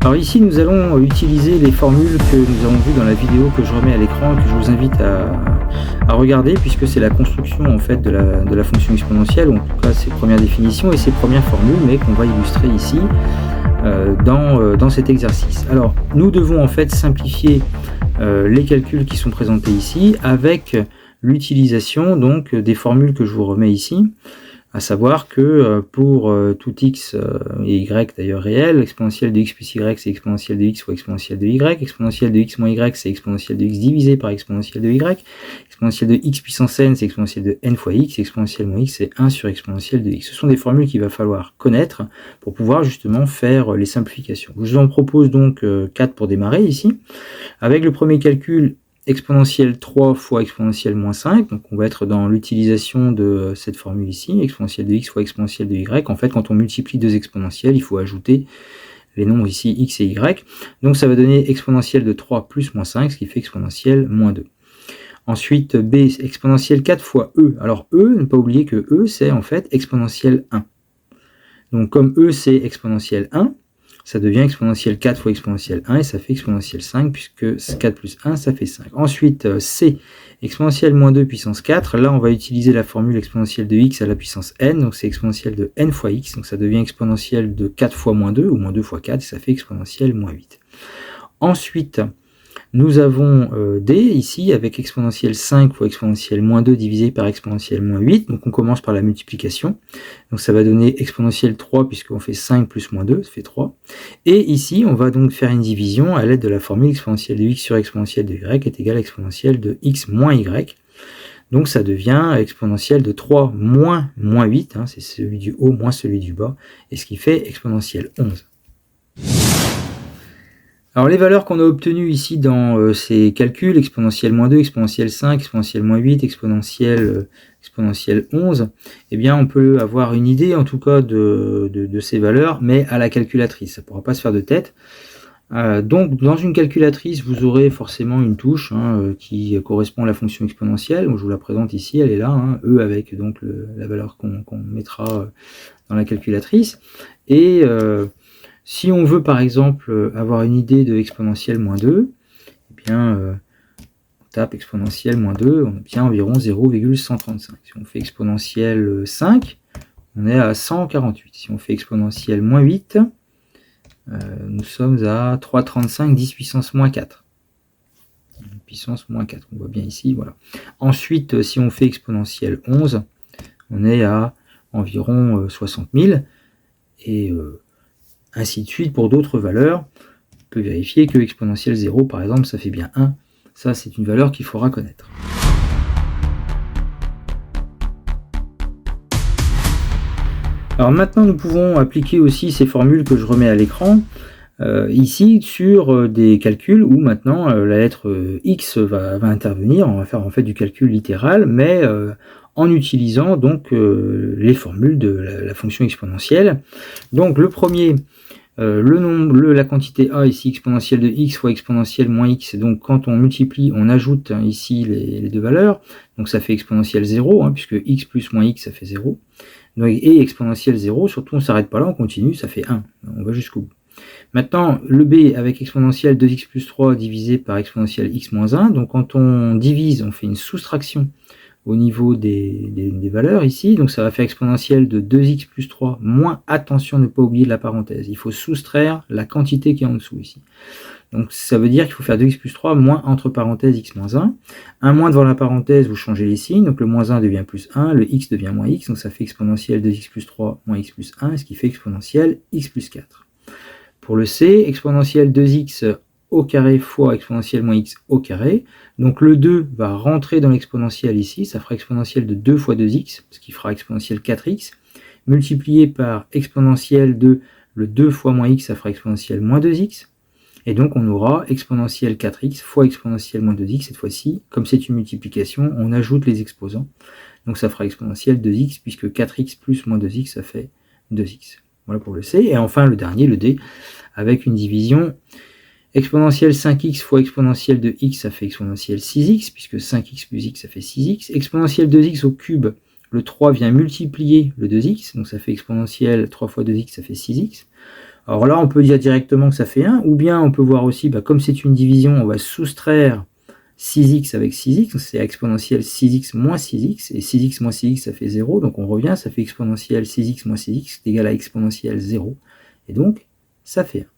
Alors ici, nous allons utiliser les formules que nous avons vues dans la vidéo que je remets à l'écran et que je vous invite à regarder, puisque c'est la construction en fait de la fonction exponentielle, ou en tout cas ses premières définitions et ses premières formules, mais qu'on va illustrer ici dans cet exercice. Alors, nous devons en fait simplifier les calculs qui sont présentés ici avec l'utilisation donc des formules que je vous remets ici. À savoir que pour tout x et y d'ailleurs réel, exponentielle de x plus y c'est exponentielle de x fois exponentielle de y, exponentielle de x moins y c'est exponentielle de x divisé par exponentielle de y, exponentielle de x puissance n c'est exponentielle de n fois x, exponentielle moins x c'est 1 sur exponentielle de x. Ce sont des formules qu'il va falloir connaître pour pouvoir justement faire les simplifications. Je vous en propose donc 4 pour démarrer ici, avec le premier calcul exponentielle 3 fois exponentielle moins 5, donc on va être dans l'utilisation de cette formule ici, exponentielle de x fois exponentielle de y. En fait, quand on multiplie deux exponentielles, il faut ajouter les nombres ici x et y, donc ça va donner exponentielle de 3 plus moins 5, ce qui fait exponentielle moins 2. Ensuite, b, exponentielle 4 fois e. Alors e, ne pas oublier que e, c'est en fait exponentielle 1. Donc comme e, c'est exponentielle 1, ça devient exponentielle 4 fois exponentielle 1 et ça fait exponentielle 5 puisque 4 plus 1 ça fait 5. Ensuite c, exponentielle moins 2 puissance 4, là on va utiliser la formule exponentielle de x à la puissance n, donc c'est exponentielle de n fois x, donc ça devient exponentielle de 4 fois moins 2 ou moins 2 fois 4 et ça fait exponentielle moins 8. Ensuite nous avons d ici avec exponentielle 5 fois exponentielle moins 2 divisé par exponentielle moins 8. Donc on commence par la multiplication. Donc ça va donner exponentielle 3 puisqu'on fait 5 plus moins 2, ça fait 3. Et ici on va donc faire une division à l'aide de la formule exponentielle de x sur exponentielle de y est égale à exponentielle de x moins y. Donc ça devient exponentielle de 3 moins 8, hein, c'est celui du haut moins celui du bas, et ce qui fait exponentielle 11. Alors les valeurs qu'on a obtenues ici dans ces calculs, exponentielle moins 2, exponentielle 5, exponentielle moins 8, exponentielle 11, eh bien on peut avoir une idée en tout cas de ces valeurs, mais à la calculatrice, ça ne pourra pas se faire de tête. Donc dans une calculatrice, vous aurez forcément une touche qui correspond à la fonction exponentielle. Je vous la présente ici, elle est là, E avec donc la valeur qu'on mettra dans la calculatrice. Et si on veut par exemple avoir une idée de exponentielle moins 2, eh bien on tape exponentielle moins 2, on obtient environ 0,135. Si on fait exponentielle 5, on est à 148. Si on fait exponentielle moins 8, nous sommes à 3,35 10 puissance moins 4. Puissance moins 4, on voit bien ici, voilà. Ensuite, si on fait exponentielle 11, on est à environ 60 000, et ainsi de suite pour d'autres valeurs. On peut vérifier que exponentielle 0, par exemple, ça fait bien 1. Ça, c'est une valeur qu'il faudra connaître. Alors maintenant, nous pouvons appliquer aussi ces formules que je remets à l'écran, ici, sur des calculs où maintenant la lettre x va intervenir. On va faire en fait du calcul littéral, mais en utilisant donc les formules de la fonction exponentielle. Donc le premier, la quantité a ici, exponentielle de x fois exponentielle moins x, donc quand on multiplie, on ajoute ici les deux valeurs, donc ça fait exponentielle 0, puisque x plus moins x ça fait 0, donc, et exponentielle 0, surtout on ne s'arrête pas là, on continue, ça fait 1, on va jusqu'au bout. Maintenant, le b avec exponentielle 2x plus 3 divisé par exponentielle x moins 1, donc quand on divise, on fait une soustraction au niveau des valeurs ici, donc ça va faire exponentielle de 2x plus 3 moins, attention ne pas oublier la parenthèse, il faut soustraire la quantité qui est en dessous ici. Donc ça veut dire qu'il faut faire 2x plus 3 moins entre parenthèses x moins 1. Un moins devant la parenthèse, vous changez les signes, donc le moins 1 devient plus 1, le x devient moins x, donc ça fait exponentielle 2x plus 3 moins x plus 1, ce qui fait exponentielle x plus 4. Pour le c, exponentielle 2x au carré fois exponentielle moins x au carré. Donc le 2 va rentrer dans l'exponentielle ici, ça fera exponentielle de 2 fois 2x, ce qui fera exponentielle 4x, multiplié par exponentielle de le 2 fois moins x, ça fera exponentielle moins 2x, et donc on aura exponentielle 4x fois exponentielle moins 2x, cette fois-ci, comme c'est une multiplication, on ajoute les exposants, donc ça fera exponentielle 2x, puisque 4x plus moins 2x, ça fait 2x. Voilà pour le c, et enfin le dernier, le d, avec une division. Exponentielle 5x fois exponentielle de x, ça fait exponentielle 6x, puisque 5x plus x, ça fait 6x. Exponentielle 2x au cube, le 3 vient multiplier le 2x, donc ça fait exponentielle 3 fois 2x, ça fait 6x. Alors là, on peut dire directement que ça fait 1, ou bien on peut voir aussi, comme c'est une division, on va soustraire 6x avec 6x, c'est exponentielle 6x moins 6x, et 6x moins 6x, ça fait 0, donc on revient, ça fait exponentielle 6x moins 6x, c'est égal à exponentielle 0, et donc, ça fait 1.